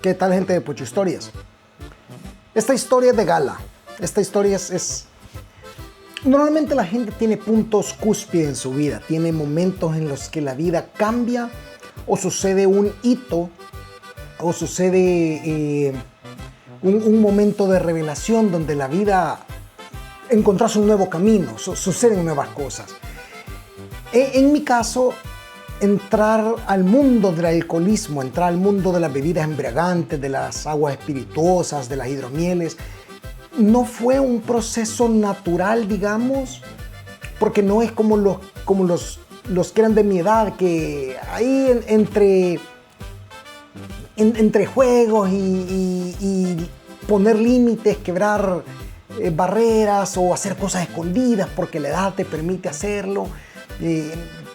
¿Qué tal, gente de Pocho Historias? Esta historia es de gala. Esta historia es... Normalmente la gente tiene puntos cúspide en su vida. Tiene momentos en los que la vida cambia o sucede un hito o sucede un momento de revelación donde la vida encontrás un nuevo camino, suceden nuevas cosas. En mi caso, entrar al mundo del alcoholismo, entrar al mundo de las bebidas embriagantes, de las aguas espirituosas, de las hidromieles, no fue un proceso natural, digamos, porque no es como los que eran de mi edad, que ahí entre juegos y poner límites, quebrar barreras o hacer cosas escondidas porque la edad te permite hacerlo.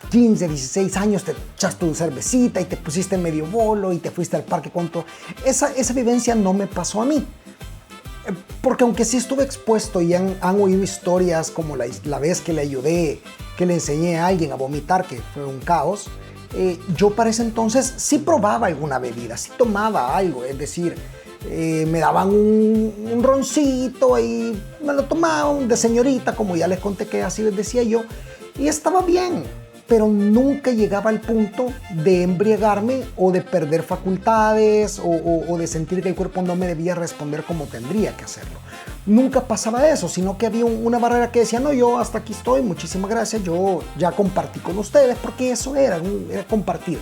15, 16 años te echaste una cervecita y te pusiste medio bolo y te fuiste al parque con todo. Esa vivencia no me pasó a mí. Porque aunque sí estuve expuesto y han oído historias como la vez que le ayudé, que le enseñé a alguien a vomitar, que fue un caos, yo para ese entonces sí probaba alguna bebida, sí tomaba algo, es decir, me daban un roncito y me lo tomaba de señorita, como ya les conté que así les decía yo, y estaba bien, pero nunca llegaba al punto de embriagarme o de perder facultades o de sentir que el cuerpo no me debía responder como tendría que hacerlo. Nunca pasaba eso, sino que había una barrera que decía, no, yo hasta aquí estoy, muchísimas gracias, yo ya compartí con ustedes, porque eso era compartir.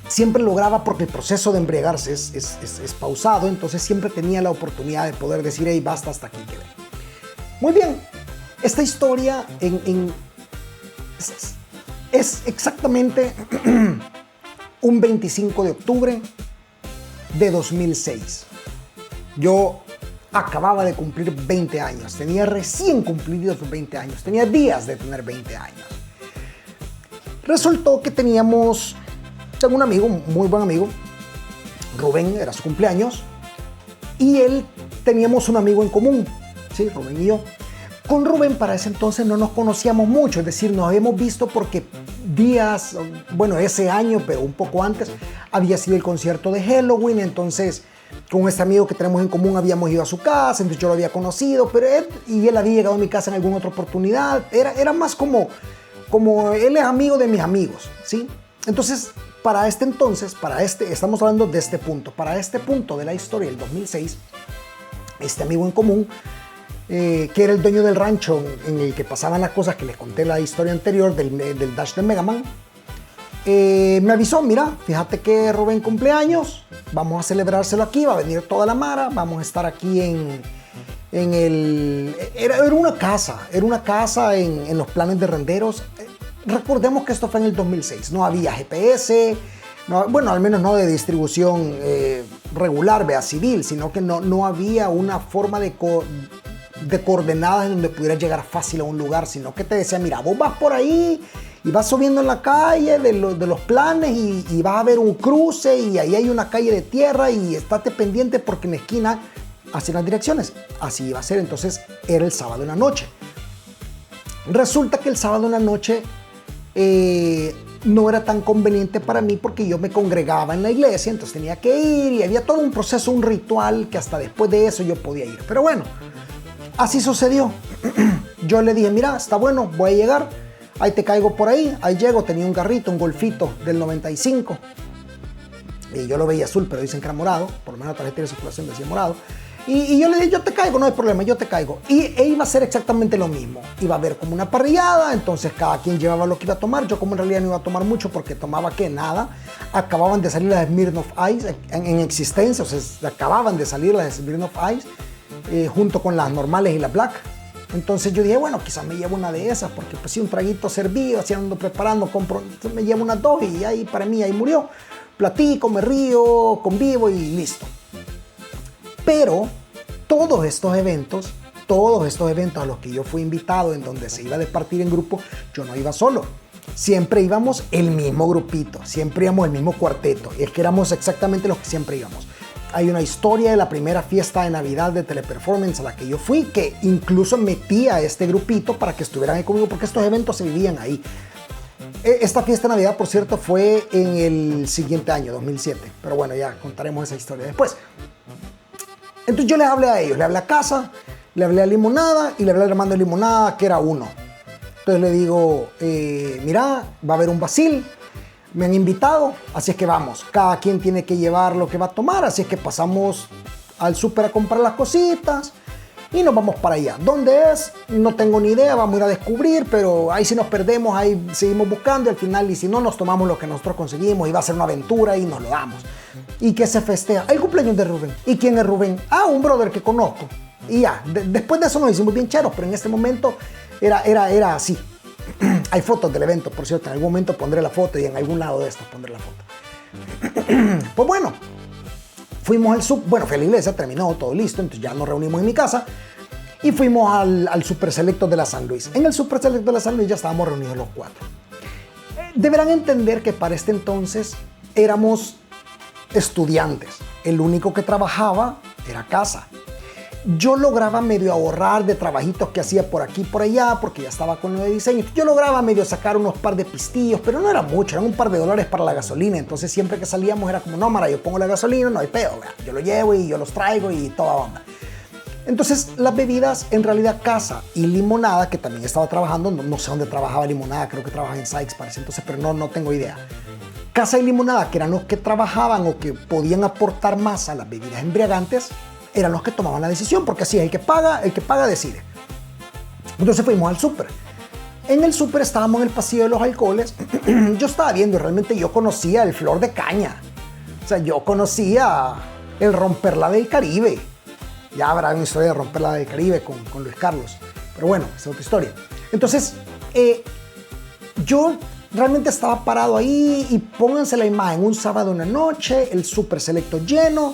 Siempre lograba, porque el proceso de embriagarse es pausado, entonces siempre tenía la oportunidad de poder decir, hey, basta, hasta aquí quedé. Muy bien, esta historia es exactamente un 25 de octubre de 2006. Yo acababa de cumplir 20 años, tenía recién cumplidos 20 años, tenía días de tener 20 años. Resultó que tengo un amigo, muy buen amigo, Rubén, era su cumpleaños, y teníamos un amigo en común, ¿sí? Rubén y yo. Con Rubén para ese entonces no nos conocíamos mucho, es decir, nos habíamos visto porque ese año, pero un poco antes, había sido el concierto de Halloween, entonces con este amigo que tenemos en común habíamos ido a su casa, entonces yo lo había conocido, pero él había llegado a mi casa en alguna otra oportunidad, era más como él es amigo de mis amigos, ¿sí? Entonces, estamos hablando de este punto, para este punto de la historia del 2006, este amigo en común, que era el dueño del rancho en el que pasaban las cosas que les conté la historia anterior del Dash de Mega Man, me avisó, mira, fíjate que Rubén cumpleaños, vamos a celebrárselo aquí, va a venir toda la mara, vamos a estar aquí era una casa en los planes de renderos. Recordemos que esto fue en el 2006, no había GPS, al menos no de distribución regular, civil, sino que no había una forma de coordenadas en donde pudieras llegar fácil a un lugar, sino que te decía, mira, vos vas por ahí y vas subiendo en la calle de los planes y vas a ver un cruce y ahí hay una calle de tierra y estate pendiente porque en la esquina hacen las direcciones. Así iba a ser, entonces era el sábado en la noche. Resulta que el sábado en la noche no era tan conveniente para mí porque yo me congregaba en la iglesia, entonces tenía que ir y había todo un proceso, un ritual que hasta después de eso yo podía ir. Pero bueno, así sucedió. Yo le dije, mira, está bueno, voy a llegar, ahí te caigo por ahí, ahí llego, tenía un carrito, un Golfito del 95, y yo lo veía azul, pero dicen que era morado, por lo menos la tarjeta de circulación decía morado, y yo le dije, yo te caigo, no hay problema, yo te caigo, e iba a ser exactamente lo mismo, iba a haber como una parrillada, entonces cada quien llevaba lo que iba a tomar, yo como en realidad no iba a tomar mucho porque tomaba que nada, acababan de salir las Smirnoff Ice en existencia, o sea, acababan de salir las Smirnoff Ice, junto con las normales y las black. Entonces yo dije, bueno, quizás me llevo una de esas, porque pues si un traguito servido, así ando preparando, compro, me llevo unas dos y ahí para mí ahí murió. Platico, me río, convivo y listo. Pero todos estos eventos a los que yo fui invitado, en donde se iba a departir en grupo, yo no iba solo. Siempre íbamos el mismo grupito, siempre íbamos el mismo cuarteto. Y es que éramos exactamente los que siempre íbamos. Hay una historia de la primera fiesta de Navidad de Teleperformance a la que yo fui, que incluso metí a este grupito para que estuvieran ahí conmigo, porque estos eventos se vivían ahí. Esta fiesta de Navidad, por cierto, fue en el siguiente año, 2007. Pero bueno, ya contaremos esa historia después. Entonces yo les hablé a ellos, le hablé a Casa, le hablé a Limonada y le hablé al hermano de Limonada, que era uno. Entonces le digo, mira, va a haber un Basil, me han invitado, así es que vamos. Cada quien tiene que llevar lo que va a tomar, así es que pasamos al súper a comprar las cositas y nos vamos para allá. ¿Dónde es? No tengo ni idea, vamos a ir a descubrir, pero ahí si nos perdemos, ahí seguimos buscando y al final, y si no, nos tomamos lo que nosotros conseguimos y va a ser una aventura y nos lo damos. ¿Y qué se festeja? El cumpleaños de Rubén. ¿Y quién es Rubén? Ah, un brother que conozco. Y ya, después de eso nos hicimos bien cheros, pero en este momento era así. Hay fotos del evento, por cierto, en algún momento pondré la foto y en algún lado de estos pondré la foto. Pues bueno, fuimos al fui a la iglesia, terminó todo listo, entonces ya nos reunimos en mi casa y fuimos al Super Selecto de la San Luis. En el Super Selecto de la San Luis ya estábamos reunidos los cuatro. Deberán entender que para este entonces éramos estudiantes. El único que trabajaba era Casa. Yo lograba medio ahorrar de trabajitos que hacía por aquí y por allá, porque ya estaba con lo de diseño. Yo lograba medio sacar unos par de pistillos, pero no era mucho, eran un par de dólares para la gasolina. Entonces siempre que salíamos era como, no, Mara, yo pongo la gasolina, no hay pedo, ¿verdad? Yo lo llevo y yo los traigo y toda onda. Entonces las bebidas, en realidad Casa y Limonada, que también estaba trabajando, no sé dónde trabajaba Limonada, creo que trabajaba en Sykes parece, entonces, pero no tengo idea. Casa y Limonada, que eran los que trabajaban o que podían aportar más a las bebidas embriagantes, eran los que tomaban la decisión, porque así el que paga decide. Entonces fuimos al súper. En el súper estábamos en el pasillo de los alcoholes. Yo estaba viendo, realmente yo conocía el Flor de Caña. O sea, yo conocía el Romperla del Caribe. Ya habrá una historia de Romperla del Caribe con Luis Carlos. Pero bueno, esa es otra historia. Entonces, yo realmente estaba parado ahí y pónganse la imagen, un sábado en la noche, el Super Selecto lleno,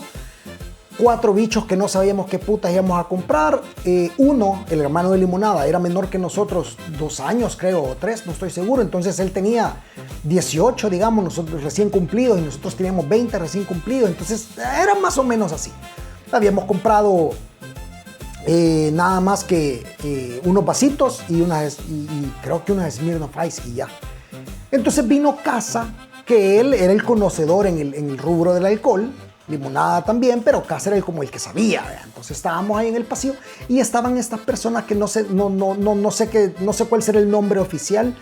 4 bichos que no sabíamos qué putas íbamos a comprar. Uno, el hermano de Limonada, era menor que nosotros 2 años, creo, o 3, no estoy seguro. Entonces él tenía 18, digamos, nosotros recién cumplidos, y nosotros teníamos 20 recién cumplidos. Entonces era más o menos así. Habíamos comprado nada más que unos vasitos y creo que unas Smirnoff Ice y ya. Entonces vino Casa, que él era el conocedor en el rubro del alcohol. Limonada también, pero Casa era como el que sabía, ¿verdad? Entonces estábamos ahí en el pasillo y estaban estas personas que no sé cuál será el nombre oficial.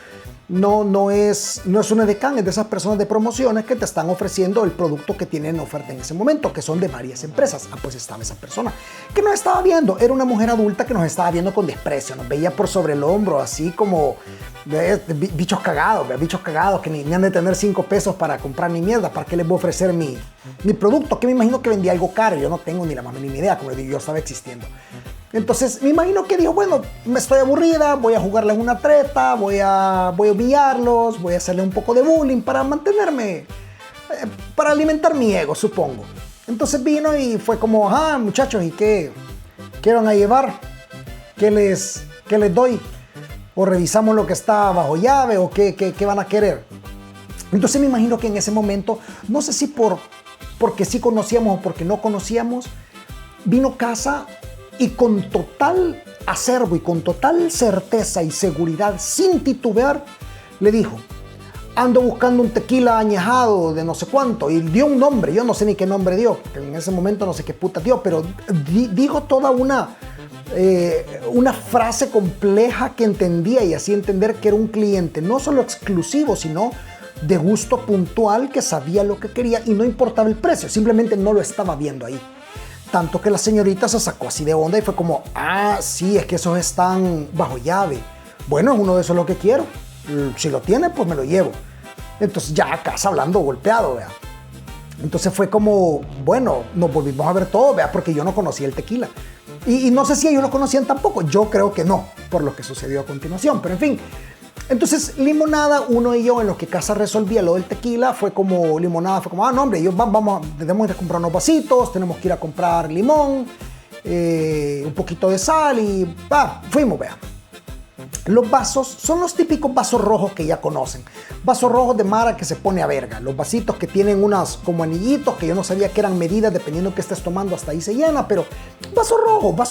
No es una edecán, es de esas personas de promociones que te están ofreciendo el producto que tienen en oferta en ese momento, que son de varias empresas. Ah, pues estaba esa persona que nos estaba viendo, era una mujer adulta que nos estaba viendo con desprecio, nos veía por sobre el hombro, así como bichos cagados, que ni han de tener 5 pesos para comprar mi mierda. ¿Para qué les voy a ofrecer mi producto? Que me imagino que vendía algo caro, yo no tengo ni la más mínima idea, como yo estaba existiendo. Entonces me imagino que dijo, bueno, me estoy aburrida, voy a jugarles una treta, voy a humillarlos, voy a hacerle un poco de bullying para mantenerme, para alimentar mi ego, supongo. Entonces vino y fue como, ajá, muchachos, ¿y qué van a llevar? ¿Qué les doy? ¿O revisamos lo que está bajo llave? ¿O qué van a querer? Entonces me imagino que en ese momento, no sé si porque sí conocíamos o porque no conocíamos, vino Casa y con total acervo y con total certeza y seguridad, sin titubear, le dijo, ando buscando un tequila añejado de no sé cuánto, y dio un nombre, yo no sé ni qué nombre dio, que en ese momento no sé qué puta dio, pero dijo toda una frase compleja que entendía y hacía entender que era un cliente no solo exclusivo, sino de gusto puntual, que sabía lo que quería y no importaba el precio, simplemente no lo estaba viendo ahí. Tanto que la señorita se sacó así de onda y fue como, ah, sí, es que esos están bajo llave. Bueno, es uno de esos lo que quiero. Si lo tiene, pues me lo llevo. Entonces ya Casa hablando golpeado, vea. Entonces fue como, bueno, nos volvimos a ver todo, vea, porque yo no conocía el tequila. Y no sé si ellos lo conocían tampoco. Yo creo que no, por lo que sucedió a continuación. Pero en fin. Entonces, Limonada, uno y yo, en lo que Casa resolvía lo del tequila, Limonada fue como, ah, no, hombre, tenemos que comprar unos vasitos, tenemos que ir a comprar limón, un poquito de sal y, fuimos, vea. Los vasos son los típicos vasos rojos que ya conocen. Vasos rojos de Mara que se pone a verga. Los vasitos que tienen unas como anillitos que yo no sabía que eran medidas dependiendo que estés tomando, hasta ahí se llena, pero vasos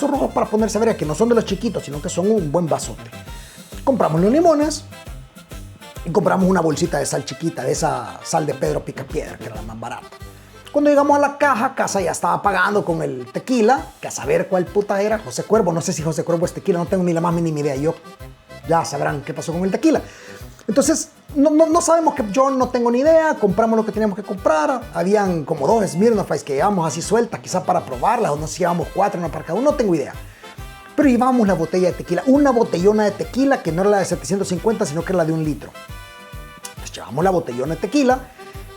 rojos para ponerse a verga, que no son de los chiquitos, sino que son un buen vasote. Compramos los limones y compramos una bolsita de sal chiquita, de esa sal de Pedro Picapiedra, que era la más barata. Cuando llegamos a la caja, Casa ya estaba pagando con el tequila, que a saber cuál puta era, José Cuervo. No sé si José Cuervo es tequila, no tengo ni la más mínima idea. Yo ya sabrán qué pasó con el tequila. Entonces, no sabemos, que yo no tengo ni idea. Compramos lo que teníamos que comprar. Habían como 2 Smirnoff Ice que llevábamos así sueltas, quizás para probarlas, o no sé si llevábamos 4, una para cada uno, no tengo idea. Pero llevábamos la botella de tequila, una botellona de tequila que no era la de 750, sino que era la de 1 litro. Entonces llevamos la botellona de tequila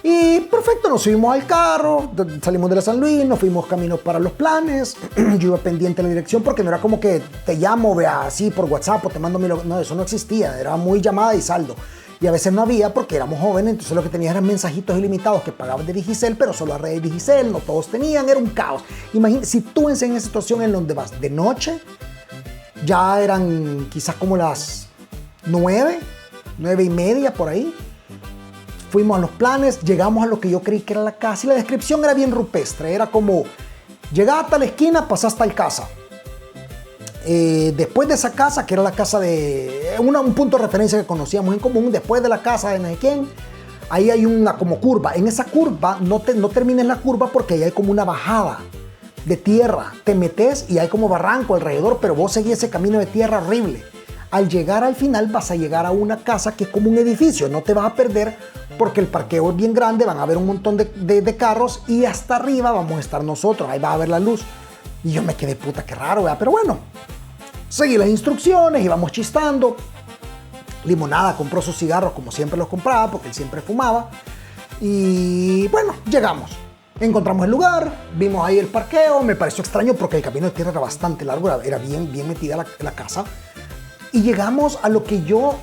y perfecto, nos subimos al carro, salimos de la San Luis, nos fuimos camino para los planes. Yo iba pendiente de la dirección porque no era como que te llamo, vea, así por WhatsApp o te mando mi... No, eso no existía, era muy llamada y saldo. Y a veces no había porque éramos jóvenes, entonces lo que tenías eran mensajitos ilimitados que pagabas de Digicel, pero solo a red de Digicel, no todos tenían, era un caos. Imagínate, si tú en esa situación en donde vas de noche, ya eran quizás como las 9, 9:30 por ahí. Fuimos a los planes, llegamos a lo que yo creí que era la casa y la descripción era bien rupestre, era como, llegás hasta la esquina, pasás tal casa. Después de esa casa, que era la casa de un punto de referencia que conocíamos en común, después de la casa de no sé quién, ahí hay una como curva. En esa curva no termines la curva porque ahí hay como una bajada de tierra. Te metes y hay como barranco alrededor, pero vos seguís ese camino de tierra horrible. Al llegar al final vas a llegar a una casa que es como un edificio, no te vas a perder porque el parqueo es bien grande, van a haber un montón de carros y hasta arriba vamos a estar nosotros, ahí va a ver la luz. Y yo me quedé, puta, qué raro, ¿verdad? Pero bueno, seguí las instrucciones, íbamos chistando. Limonada compró sus cigarros como siempre los compraba porque él siempre fumaba. Y bueno, llegamos. Encontramos el lugar, vimos ahí el parqueo, me pareció extraño porque el camino de tierra era bastante largo, era bien metida la casa. Y llegamos a lo que yo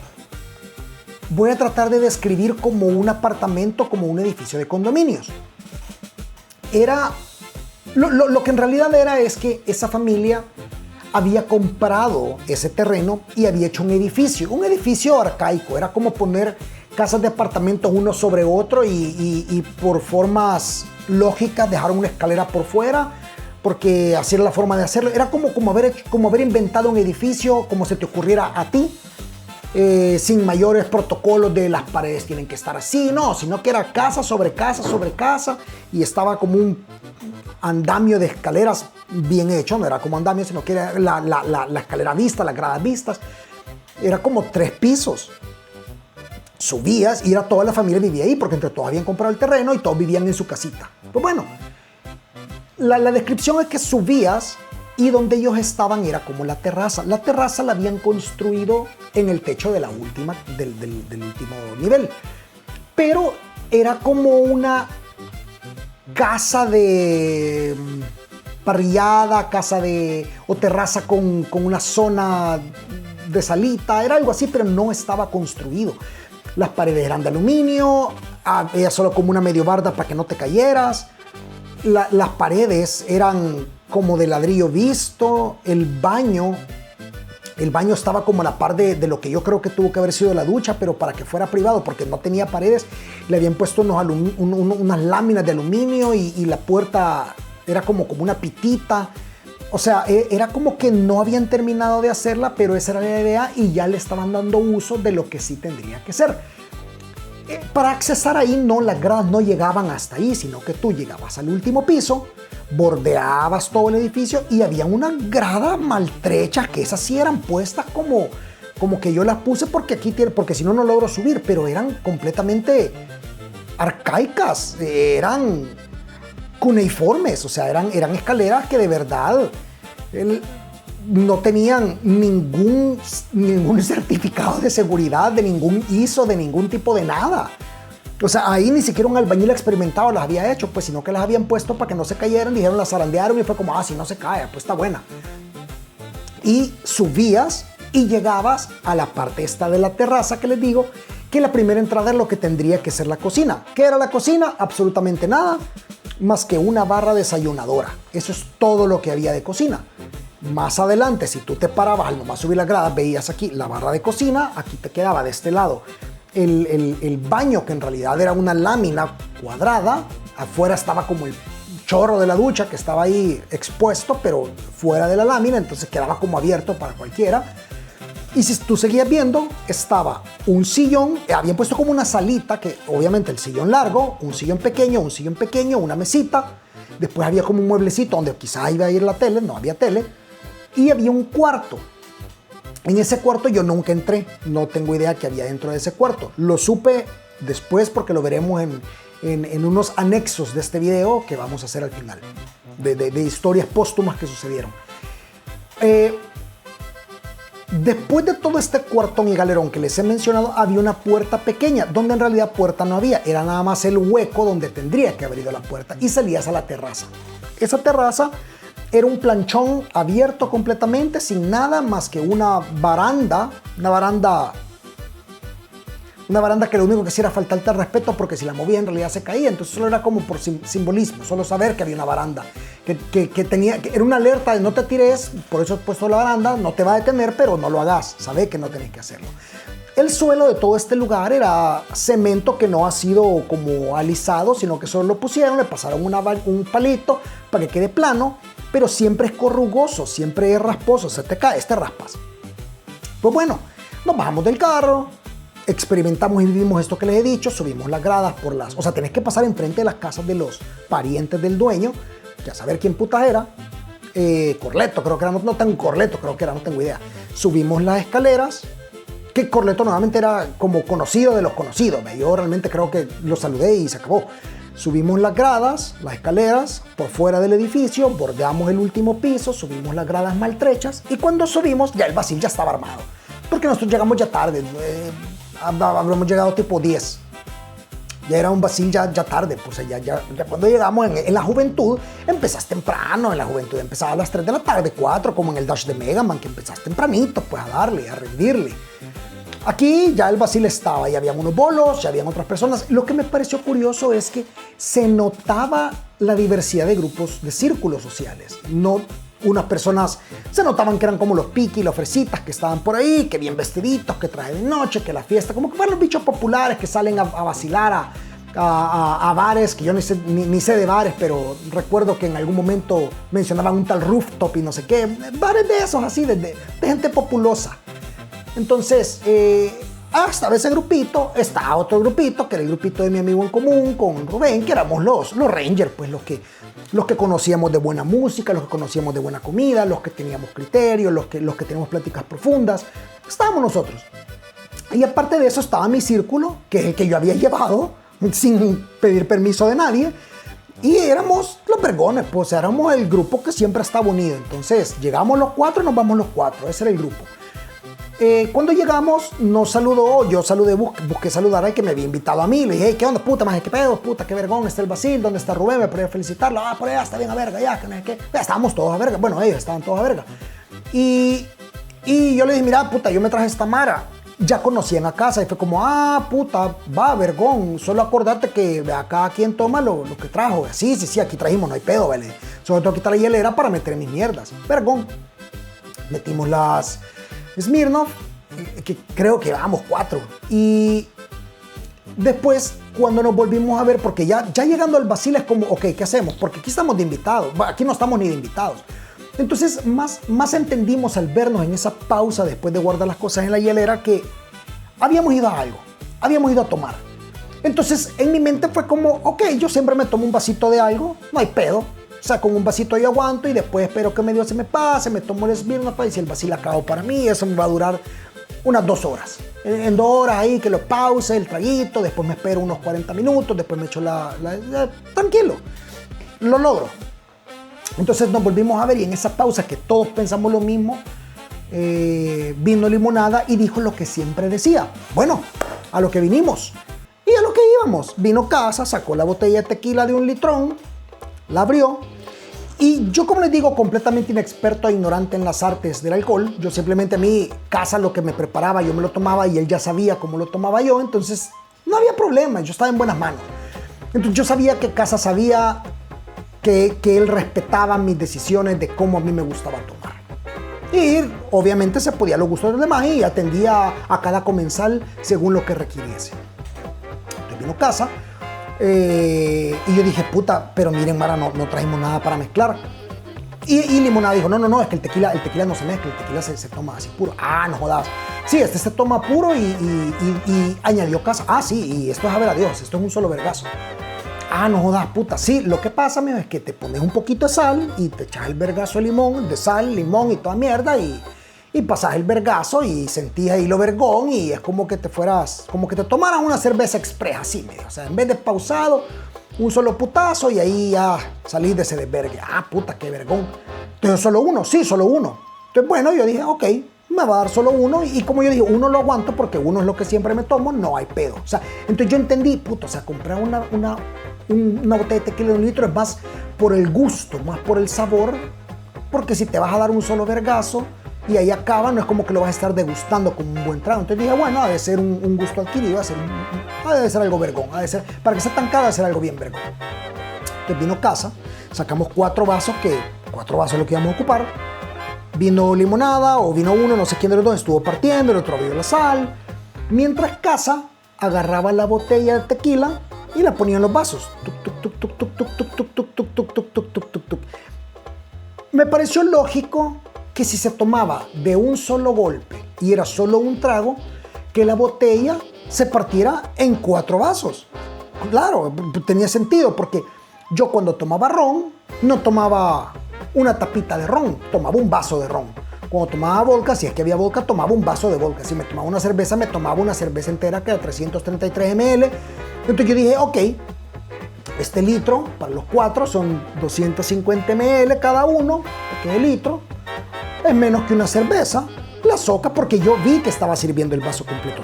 voy a tratar de describir como un apartamento, como un edificio de condominios. Era, lo que en realidad era es que esa familia había comprado ese terreno y había hecho un edificio arcaico, era como poner casas de apartamentos uno sobre otro y por formas lógicas dejaron una escalera por fuera porque así era la forma de hacerlo. Era como haber inventado un edificio como se te ocurriera a ti, sin mayores protocolos de las paredes tienen que estar así, no, sino que era casa sobre casa sobre casa y estaba como un andamio de escaleras bien hecho, no era como andamio, sino que era la escalera vista, las gradas vistas, era como 3 pisos. Subías y era toda la familia vivía ahí porque entre todos habían comprado el terreno y todos vivían en su casita. Pues bueno, la descripción es que subías y donde ellos estaban era como la terraza. La terraza la habían construido en el techo de del último nivel. Pero era como una casa de parrillada, o terraza con una zona de salita. Era algo así, pero no estaba construido. Las paredes eran de aluminio, había solo como una medio barda para que no te cayeras. Las paredes eran como de ladrillo visto. El baño estaba como a la par de lo que yo creo que tuvo que haber sido la ducha, pero para que fuera privado, porque no tenía paredes. Le habían puesto unas láminas de aluminio y la puerta era como una pitita. O sea, era como que no habían terminado de hacerla, pero esa era la idea y ya le estaban dando uso de lo que sí tendría que ser. Para accesar ahí, las gradas no llegaban hasta ahí, sino que tú llegabas al último piso, bordeabas todo el edificio y había unas gradas maltrechas que esas sí eran puestas como que yo las puse porque si no logro subir, pero eran completamente arcaicas, eran cuneiformes, o sea, eran escaleras que de verdad no tenían ningún certificado de seguridad, de ningún ISO, de ningún tipo de nada. O sea, ahí ni siquiera un albañil experimentado las había hecho, pues, sino que las habían puesto para que no se cayeran, dijeron, las zarandearon y fue como, si no se cae, pues está buena. Y subías y llegabas a la parte esta de la terraza que les digo, que la primera entrada es lo que tendría que ser la cocina. ¿Qué era la cocina? Absolutamente nada, más que una barra desayunadora. Eso es todo lo que había de cocina. Más adelante, si tú te parabas al nomás subir las gradas, veías aquí la barra de cocina, aquí te quedaba de este lado el baño, que en realidad era una lámina cuadrada, afuera estaba como el chorro de la ducha que estaba ahí expuesto, pero fuera de la lámina, entonces quedaba como abierto para cualquiera. Y si tú seguías viendo, estaba un sillón, habían puesto como una salita, que obviamente el sillón largo, un sillón pequeño, una mesita. Después había como un mueblecito donde quizás iba a ir la tele, no había tele. Y había un cuarto. En ese cuarto yo nunca entré, no tengo idea qué había dentro de ese cuarto. Lo supe después porque lo veremos en unos anexos de este video que vamos a hacer al final, de historias póstumas que sucedieron. Después de todo este cuartón y galerón que les he mencionado, había una puerta pequeña, donde en realidad puerta no había, era nada más el hueco donde tendría que haber ido la puerta y salías a la terraza. Esa terraza era un planchón abierto completamente, sin nada más que una baranda que lo único que hacía era faltarte al respeto, porque si la movía en realidad se caía. Entonces solo era como por simbolismo, solo saber que había una baranda que era una alerta de no te tires, por eso he puesto la baranda, no te va a detener, pero no lo hagas, sabe que no tenés que hacerlo. El suelo de todo este lugar era cemento que no ha sido como alisado, sino que solo lo pusieron, le pasaron un palito para que quede plano, pero siempre es corrugoso, siempre es rasposo, se te cae, te raspas. Pues bueno, nos bajamos del carro, experimentamos y vivimos esto que les he dicho, subimos las gradas o sea, tenés que pasar enfrente de las casas de los parientes del dueño, ya saber quién puta era, Corleto, creo que era, no tengo Corleto, creo que era, no tengo idea. Subimos las escaleras, que Corleto nuevamente era como conocido de los conocidos, yo realmente creo que lo saludé y se acabó. Subimos las gradas, las escaleras, por fuera del edificio, bordeamos el último piso, subimos las gradas maltrechas y cuando subimos ya el Basil ya estaba armado, porque nosotros llegamos ya tarde, habíamos llegado tipo 10. Ya era un Basil ya tarde, pues ya cuando llegamos en la juventud, empezás temprano, en la juventud empezaba a las 3 de la tarde, 4, como en el Dash de Mega Man, que empezás tempranito, pues a darle, a rendirle. Aquí ya el Basil estaba, ya habían unos bolos, ya habían otras personas. Lo que me pareció curioso es que se notaba la diversidad de grupos, de círculos sociales. No, unas personas se notaban que eran como los piqui, los fresitas que estaban por ahí, que bien vestiditos, que traje de noche, que la fiesta, como que fueron los bichos populares que salen a vacilar a bares, que yo ni sé de bares, pero recuerdo que en algún momento mencionaban un tal rooftop y no sé qué, bares de esos así, de gente populosa. Entonces, estaba ese grupito, estaba otro grupito, que era el grupito de mi amigo en común, con Rubén, que éramos los Rangers, pues los que conocíamos de buena música, los que conocíamos de buena comida, los que teníamos criterios, los que teníamos pláticas profundas, estábamos nosotros. Y aparte de eso estaba mi círculo, que es el que yo había llevado, sin pedir permiso de nadie, y éramos los vergones, pues éramos el grupo que siempre estaba unido. Entonces, llegamos los 4 y nos vamos los 4, ese era el grupo. Cuando llegamos, nos saludó, yo saludé, busqué saludar al que me había invitado a mí. Le dije, hey, ¿qué onda, puta, más qué pedo, puta, qué vergón, está el Basil, ¿dónde está Rubén? Me podría felicitarlo, por allá está bien a verga, ya, que no es que. Ya estábamos todos a verga, bueno, ellos estaban todos a verga. Y yo le dije, mira, puta, yo me traje esta mara, ya conocían a casa, y fue como, puta, va, vergón, solo acordate que cada quien toma lo que trajo. Sí, aquí trajimos, no hay pedo, vale. Solo tengo que quitar la hielera para meter mis mierdas, vergón. Metimos las Smirnoff, que creo que vamos 4. Y después, cuando nos volvimos a ver, porque ya llegando al Basil es como, ok, ¿qué hacemos? Porque aquí estamos de invitados, aquí no estamos ni de invitados. Entonces, más entendimos al vernos en esa pausa después de guardar las cosas en la hielera que habíamos ido a algo, habíamos ido a tomar. Entonces, en mi mente fue como, ok, yo siempre me tomo un vasito de algo, no hay pedo. O sea, con un vasito yo aguanto y después espero que medio se me pase, me tomo el Smirnoff y si el Basil acabó para mí, eso me va a durar unas 2 horas. En 2 horas ahí que lo pause, el traguito, después me espero unos 40 minutos, después me echo tranquilo, lo logro. Entonces nos volvimos a ver y en esa pausa que todos pensamos lo mismo, vino Limonada y dijo lo que siempre decía. Bueno, a lo que vinimos y a lo que íbamos. Vino Casa, sacó la botella de tequila de 1 litrón, la abrió. Y yo, como les digo, completamente inexperto e ignorante en las artes del alcohol, yo simplemente a mí, Casa lo que me preparaba, yo me lo tomaba y él ya sabía cómo lo tomaba yo, entonces no había problema, yo estaba en buenas manos. Entonces yo sabía que Casa sabía que él respetaba mis decisiones de cómo a mí me gustaba tomar. Y obviamente se podía a los gustos de los demás y atendía a cada comensal según lo que requiriese. Entonces vino Casa. Y yo dije, puta, pero miren, Mara, no trajimos nada para mezclar. Y limonada dijo, no, es que el tequila no se mezcla, el tequila se toma así puro. Ah, no jodas. Sí, este se toma puro y añadió casa. Ah, sí, y esto es a ver a Dios, esto es un solo vergazo. Ah, no jodas, puta. Sí, lo que pasa, mijo, es que te pones un poquito de sal y te echas el vergazo de limón, de sal, limón y toda mierda y pasas el vergazo y sentís ahí lo vergón y es como que como que te tomaras una cerveza express así, medio. O sea, en vez de pausado, un solo putazo y ahí ya salís de ese desvergue. Ah, puta, qué vergón. Entonces, ¿solo uno? Sí, solo uno. Entonces, bueno, yo dije, ok, me va a dar solo uno y como yo dije, uno lo aguanto porque uno es lo que siempre me tomo, no hay pedo. O sea, entonces yo entendí, puto, o sea, comprar una botella de tequila de 1 litro es más por el gusto, más por el sabor, porque si te vas a dar un solo vergazo y ahí acaba, no es como que lo vas a estar degustando como un buen trago. Entonces dije, bueno, ha de ser un gusto adquirido, ha de ser algo vergón, ha de ser, para que sea tan caro, ha de ser algo bien vergón. Entonces vino casa, sacamos 4 vasos es lo que íbamos a ocupar. Vino limonada o vino uno, no sé quién de los dos estuvo partiendo, el otro abrió la sal. Mientras Casa agarraba la botella de tequila y la ponía en los vasos. Me pareció lógico que si se tomaba de un solo golpe y era solo un trago, que la botella se partiera en 4 vasos. Claro, tenía sentido porque yo cuando tomaba ron, no tomaba una tapita de ron, tomaba un vaso de ron. Cuando tomaba vodka, si es que había vodka, tomaba un vaso de vodka. Si me tomaba una cerveza, me tomaba una cerveza entera que era 333 ml. Entonces yo dije, ok, este litro para los 4 son 250 ml cada uno, porque el litro es menos que una cerveza. La soca, porque yo vi que estaba sirviendo el vaso completo.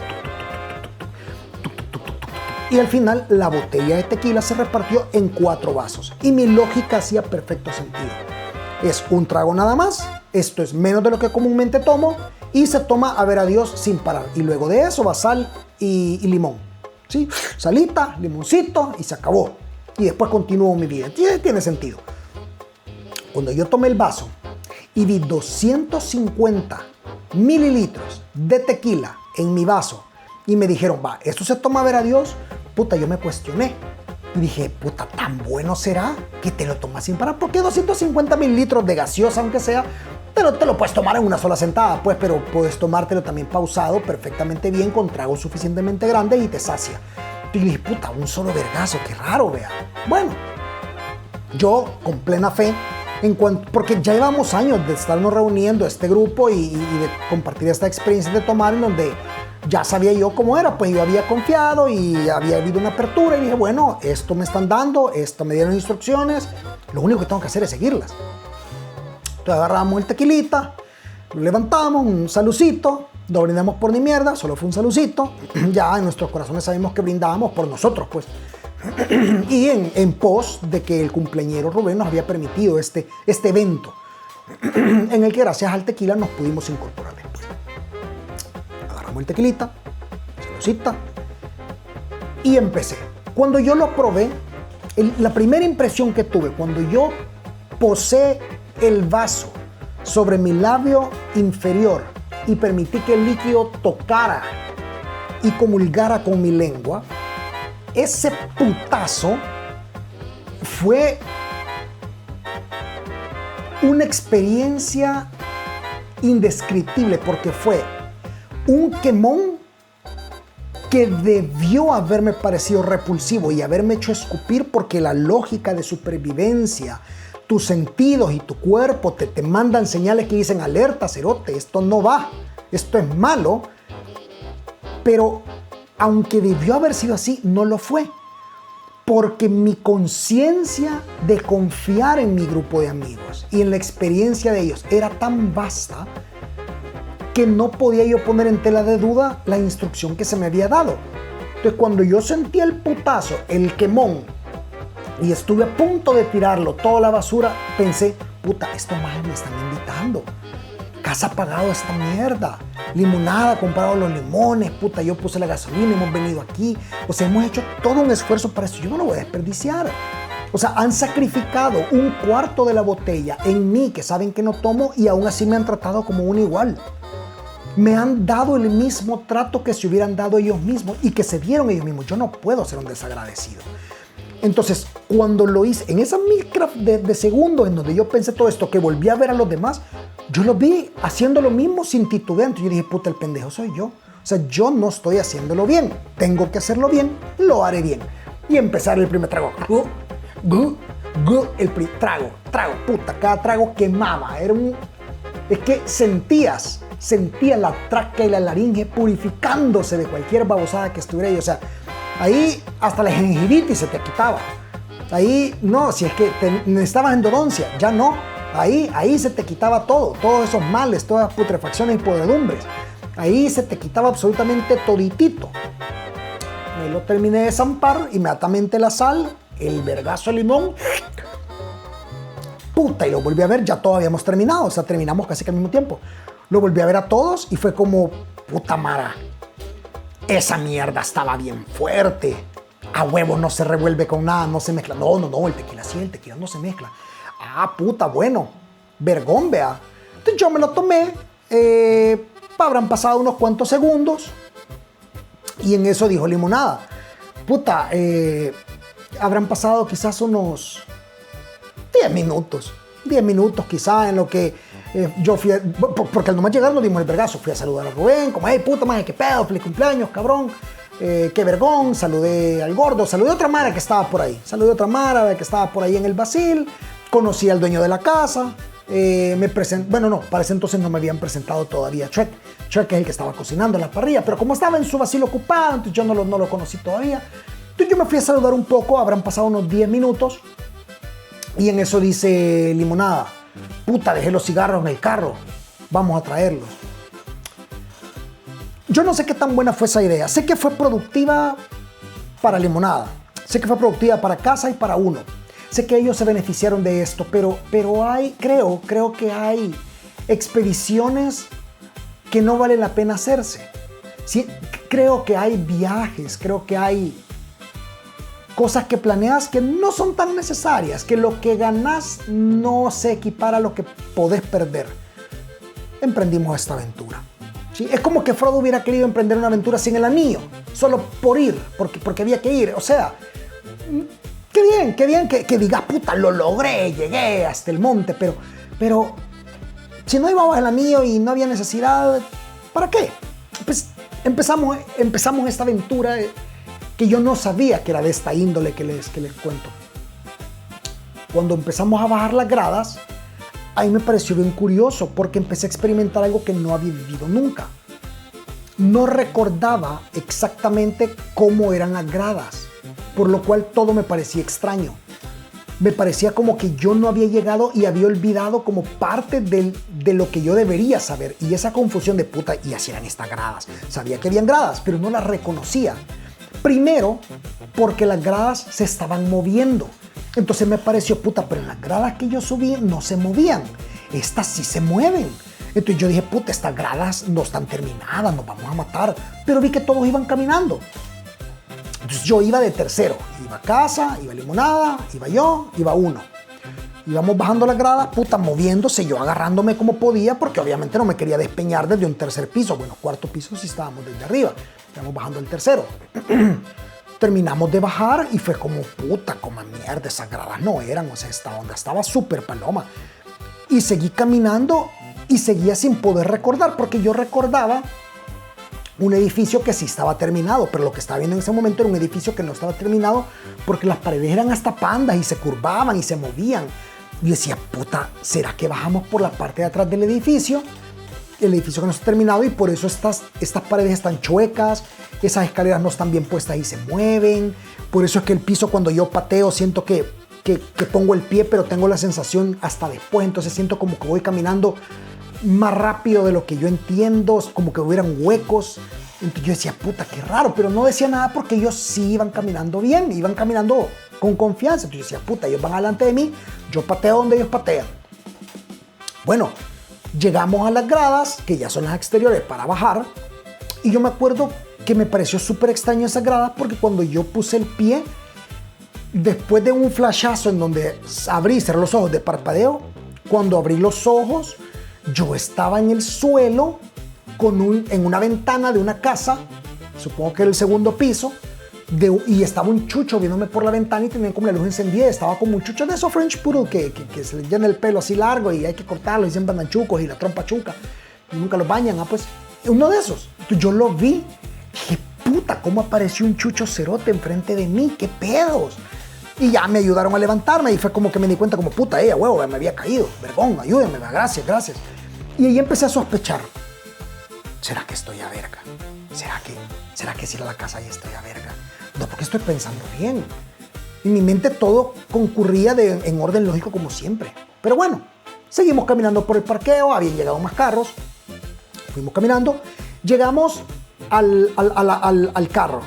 Y al final la botella de tequila se repartió en 4 vasos. Y mi lógica hacía perfecto sentido. Es un trago nada más, esto es menos de lo que comúnmente tomo y se toma a ver a Dios sin parar. Y luego de eso va sal y limón. ¿Sí? Salita, limoncito y se acabó. Y después continúo mi vida. Tiene sentido. Cuando yo tomé el vaso y vi 250 mililitros de tequila en mi vaso y me dijeron, va, ¿esto se toma a ver a Dios? Puta, yo me cuestioné. Y dije, puta, ¿tan bueno será que te lo tomas sin parar? Porque 250 mililitros de gaseosa, aunque sea, te lo puedes tomar en una sola sentada, pues, pero puedes tomártelo también pausado perfectamente bien con tragos suficientemente grandes y te sacia. Y dije, puta, un solo vergazo, qué raro, vea. Bueno, yo con plena fe, porque ya llevamos años de estarnos reuniendo este grupo y de compartir esta experiencia de tomar en donde ya sabía yo cómo era, pues yo había confiado y había habido una apertura y dije, bueno, esto me están dando, esto me dieron instrucciones, lo único que tengo que hacer es seguirlas. Entonces agarramos el tequilita, lo levantamos, un salucito, no brindamos por ni mierda, solo fue un salucito, ya en nuestros corazones sabemos que brindábamos por nosotros, pues. Y en pos de que el cumpleañero Rubén nos había permitido este evento en el que gracias al tequila nos pudimos incorporar después. Agarramos el tequilita, salucita y empecé. Cuando yo lo probé, la primera impresión que tuve cuando yo posé el vaso sobre mi labio inferior y permití que el líquido tocara y comulgara con mi lengua, ese putazo fue una experiencia indescriptible porque fue un quemón que debió haberme parecido repulsivo y haberme hecho escupir porque la lógica de supervivencia, tus sentidos y tu cuerpo te mandan señales que dicen alerta, cerote, esto no va, esto es malo, pero aunque debió haber sido así, no lo fue, porque mi conciencia de confiar en mi grupo de amigos y en la experiencia de ellos era tan vasta que no podía yo poner en tela de duda la instrucción que se me había dado. Entonces cuando yo sentí el putazo, el quemón, y estuve a punto de tirarlo, toda la basura, pensé, puta, estos más me están invitando. Casa ha pagado esta mierda. Limonada, comprado los limones, puta, yo puse la gasolina, hemos venido aquí. O sea, hemos hecho todo un esfuerzo para esto. Yo no lo voy a desperdiciar. O sea, han sacrificado un cuarto de la botella en mí, que saben que no tomo, y aún así me han tratado como un igual. Me han dado el mismo trato que se hubieran dado ellos mismos y que se dieron ellos mismos. Yo no puedo ser un desagradecido. Entonces, cuando lo hice, en esa micra de segundos en donde yo pensé todo esto, que volví a ver a los demás, yo los vi haciendo lo mismo sin titubear. Entonces yo dije, puta, el pendejo soy yo. O sea, yo no estoy haciéndolo bien. Tengo que hacerlo bien, lo haré bien. Y empezar el primer trago. Trago. Puta, cada trago quemaba. Es que sentías la tráquea y la laringe purificándose de cualquier babosada que estuviera ahí. O sea, ahí hasta la gingivitis se te quitaba. Ahí, no, si es que necesitabas endodoncia, ya no. Ahí se te quitaba todo, todos esos males, todas las putrefacciones y podredumbres. Ahí se te quitaba absolutamente toditito. Me lo terminé de zampar, inmediatamente la sal, el vergazo de limón. Puta, y lo volví a ver, ya todos habíamos terminado, o sea, terminamos casi que al mismo tiempo. Lo volví a ver a todos y fue como, puta mara, esa mierda estaba bien fuerte. A huevo no se revuelve con nada, no se mezcla. No, el tequila sí, el tequila no se mezcla. Ah, puta, bueno, vergón, vea. Entonces yo me lo tomé, habrán pasado unos cuantos segundos y en eso dijo Limonada. Puta, habrán pasado quizás unos 10 minutos quizás en lo que yo fui, porque al nomás llegar nos dimos el vergazo, fui a saludar a Rubén, como, hey, puta madre, qué pedo, feliz cumpleaños, cabrón, qué vergón, saludé al gordo, saludé a otra mara que estaba por ahí, en el Basil, conocí al dueño de la casa, me presenté, bueno, no, para ese entonces no me habían presentado todavía Shrek es el que estaba cocinando en la parrilla, pero como estaba en su Basil ocupado, entonces yo no lo conocí todavía, entonces yo me fui a saludar un poco, habrán pasado unos 10 minutos, y en eso dice Limonada, puta, dejé los cigarros en el carro, vamos a traerlos. Yo no sé qué tan buena fue esa idea. Sé que fue productiva para Limonada. Sé que fue productiva para casa y para uno. Sé que ellos se beneficiaron de esto, pero creo que hay expediciones que no vale la pena hacerse. Sí, creo que hay viajes, creo que hay cosas que planeas que no son tan necesarias, que lo que ganas no se equipara a lo que podés perder. Emprendimos esta aventura. ¿Sí? Es como que Frodo hubiera querido emprender una aventura sin el anillo, solo por ir, porque había que ir. O sea, qué bien que digas, puta, lo logré, llegué hasta el monte, pero si no íbamos al anillo y no había necesidad, ¿para qué? Pues empezamos esta aventura que yo no sabía que era de esta índole que les cuento. Cuando empezamos a bajar las gradas, ahí me pareció bien curioso porque empecé a experimentar algo que no había vivido nunca. No recordaba exactamente cómo eran las gradas, por lo cual todo me parecía extraño. Me parecía como que yo no había llegado y había olvidado como parte de lo que yo debería saber. Y esa confusión de puta, y así eran estas gradas. Sabía que habían gradas, pero no las reconocía. Primero, porque las gradas se estaban moviendo. Entonces me pareció, puta, pero las gradas que yo subí no se movían. Estas sí se mueven. Entonces yo dije, puta, estas gradas no están terminadas, nos vamos a matar. Pero vi que todos iban caminando. Entonces yo iba de tercero. Iba a casa, iba Limonada, iba yo, iba uno. Íbamos bajando las gradas, puta, moviéndose, yo agarrándome como podía, porque obviamente no me quería despeñar desde un tercer piso. Bueno, cuarto piso sí estábamos desde arriba. Estamos bajando el tercero. Terminamos de bajar y fue como, puta, como mierda, esas gradas no eran, o sea, esta onda estaba súper paloma. Y seguí caminando y seguía sin poder recordar, porque yo recordaba un edificio que sí estaba terminado, pero lo que estaba viendo en ese momento era un edificio que no estaba terminado porque las paredes eran hasta pandas y se curvaban y se movían. Y decía, puta, ¿será que bajamos por la parte de atrás del edificio? El edificio que no está terminado y por eso estas paredes están chuecas, esas escaleras no están bien puestas y se mueven. Por eso es que el piso, cuando yo pateo, siento que pongo el pie, pero tengo la sensación hasta después. Entonces siento como que voy caminando más rápido de lo que yo entiendo, como que hubieran huecos. Entonces yo decía, puta, qué raro, pero no decía nada porque ellos sí iban caminando bien, iban caminando con confianza. Entonces yo decía, puta, ellos van delante de mí, yo pateo donde ellos patean. Bueno, llegamos a las gradas, que ya son las exteriores para bajar, y yo me acuerdo que me pareció súper extraño esas gradas porque cuando yo puse el pie, después de un flashazo en donde abrí y cerré los ojos de parpadeo, cuando abrí los ojos, yo estaba en el suelo en una ventana de una casa, supongo que era el segundo piso, y estaba un chucho viéndome por la ventana y tenían como la luz encendida. Estaba como un chucho de esos French Poodle que se les llena el pelo así largo y hay que cortarlo y siempre andan chucos y la trompa chuca. Y nunca los bañan. Pues uno de esos. Entonces yo lo vi. Dije, puta, ¿cómo apareció un chucho cerote enfrente de mí? ¿Qué pedos? Y ya me ayudaron a levantarme y fue como que me di cuenta como, puta, huevo, me había caído. Vergón, ayúdenme, gracias. Y ahí empecé a sospechar. ¿Será que estoy a verga? ¿Será que si ir a la casa y estoy a verga? No, porque estoy pensando bien. En mi mente todo concurría en orden lógico como siempre. Pero bueno, seguimos caminando por el parqueo, habían llegado más carros. Fuimos caminando, llegamos al carro.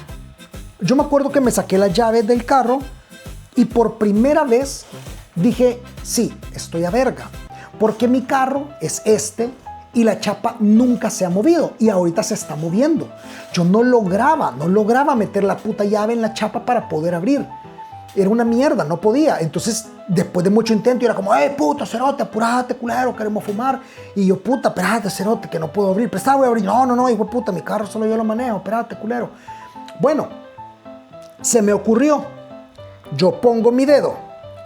Yo me acuerdo que me saqué las llaves del carro y por primera vez dije, sí, estoy a verga. Porque mi carro es y la chapa nunca se ha movido y ahorita se está moviendo. Yo no lograba meter la puta llave en la chapa para poder abrir. Era una mierda, no podía. Entonces, después de mucho intento, era como, puto, cerote, apurate, culero, queremos fumar. Y yo, puta, espérate, cerote, que no puedo abrir. Presta, voy a abrir. No, hijo de puta, mi carro solo yo lo manejo, espérate, culero. Bueno, se me ocurrió. Yo pongo mi dedo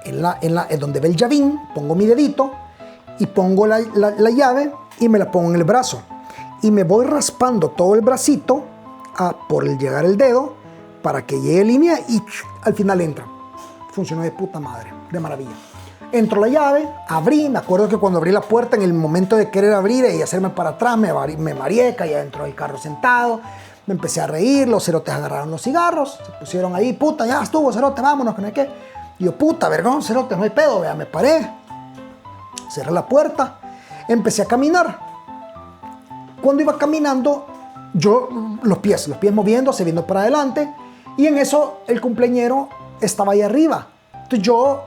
en donde ve el llavín, pongo mi dedito y pongo la llave y me la pongo en el brazo. Y me voy raspando todo el bracito por llegar el dedo para que llegue línea y al final entra. Funcionó de puta madre, de maravilla. Entró la llave, abrí, me acuerdo que cuando abrí la puerta, en el momento de querer abrir y hacerme para atrás, me mareé, caí adentro del carro sentado, me empecé a reír, los cerotes agarraron los cigarros, se pusieron ahí, puta, ya estuvo, cerote, vámonos, que no hay qué. Y yo, puta, vergón, cerote, no hay pedo, vea, me paré, cerré la puerta, empecé a caminar. Cuando iba caminando, yo, los pies moviéndose, viendo para adelante, y en eso el cumpleañero estaba ahí arriba. Entonces yo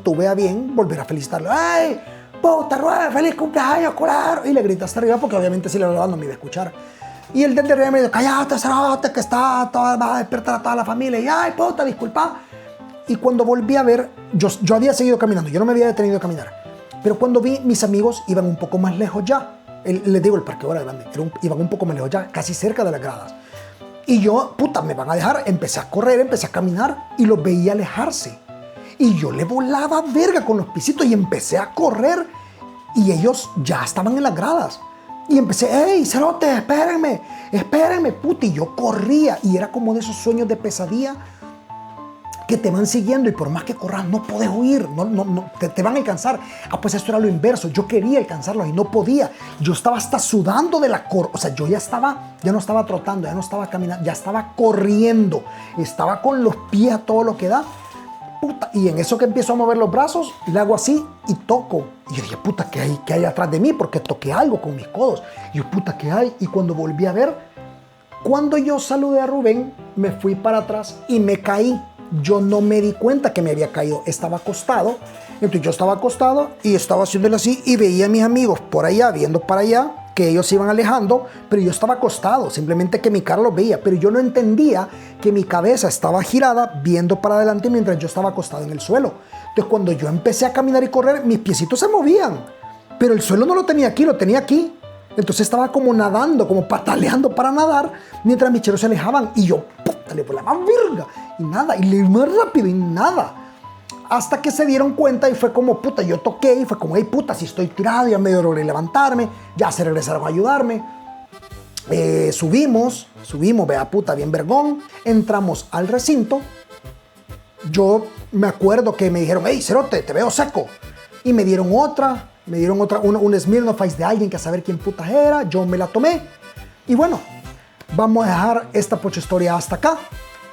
tuve a bien volver a felicitarlo. ¡Ay, puta, Rueda, feliz cumpleaños, claro! Y le grité hasta arriba porque obviamente si le hablaba no me iba a escuchar. Y el de arriba me dijo, cállate, cerote, que va a despertar a toda la familia. Y, ay, puta, disculpa. Y cuando volví a ver, yo había seguido caminando, yo no me había detenido a caminar. Pero cuando vi, mis amigos iban un poco más lejos ya. Les digo, el parqueo era grande, iban un poco más lejos ya, casi cerca de las gradas. Y yo, puta, me van a dejar. Empecé a correr, empecé a caminar y los veía alejarse. Y yo le volaba verga con los pisitos y empecé a correr. Y ellos ya estaban en las gradas. Y empecé, ¡ey, cerote, espérenme, puta! Y yo corría y era como de esos sueños de pesadilla que te van siguiendo y por más que corras no puedes huir, te van a alcanzar. Pues esto era lo inverso, yo quería alcanzarlos y no podía. Yo estaba hasta sudando de la o sea, yo ya no estaba trotando, ya no estaba caminando, ya estaba corriendo, estaba con los pies a todo lo que da. Puta, y en eso que empiezo a mover los brazos, le hago así y toco. Y yo dije, puta, ¿qué hay atrás de mí? Porque toqué algo con mis codos. Y yo, puta, ¿qué hay? Y cuando volví a ver, cuando yo saludé a Rubén, me fui para atrás y me caí. Yo no me di cuenta que me había caído, estaba acostado. Entonces yo estaba acostado y estaba haciéndolo así y veía a mis amigos por allá, viendo para allá, que ellos se iban alejando, pero yo estaba acostado, simplemente que mi cara los veía, pero yo no entendía que mi cabeza estaba girada, viendo para adelante mientras yo estaba acostado en el suelo. Entonces cuando yo empecé a caminar y correr, mis piecitos se movían, pero el suelo no lo tenía aquí, lo tenía aquí. Entonces estaba como nadando, como pataleando para nadar, mientras mis cheros se alejaban. Y yo, puta, le volaba verga. Y nada, y le más rápido y nada. Hasta que se dieron cuenta y fue como, puta, yo toqué y fue como, hey, puta, si estoy tirado, ya medio logré levantarme, ya se regresaron a ayudarme. Subimos, vea, puta, bien vergón. Entramos al recinto. Yo me acuerdo que me dijeron, hey, cerote, te veo seco. Y me dieron otra, un Smirnoff Ice de alguien que a saber quién puta era. Yo me la tomé. Y bueno, vamos a dejar esta pocha historia hasta acá.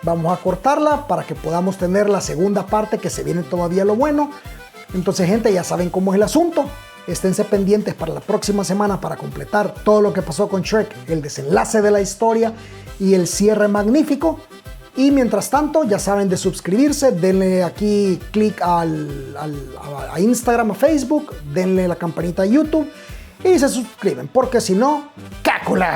Vamos a cortarla para que podamos tener la segunda parte, que se viene todavía lo bueno. Entonces, gente, ya saben cómo es el asunto. Esténse pendientes para la próxima semana para completar todo lo que pasó con Shrek, el desenlace de la historia y el cierre magnífico. Y mientras tanto, ya saben de suscribirse, denle aquí clic a Instagram, a Facebook, denle la campanita a YouTube y se suscriben, porque si no, ¡cácula!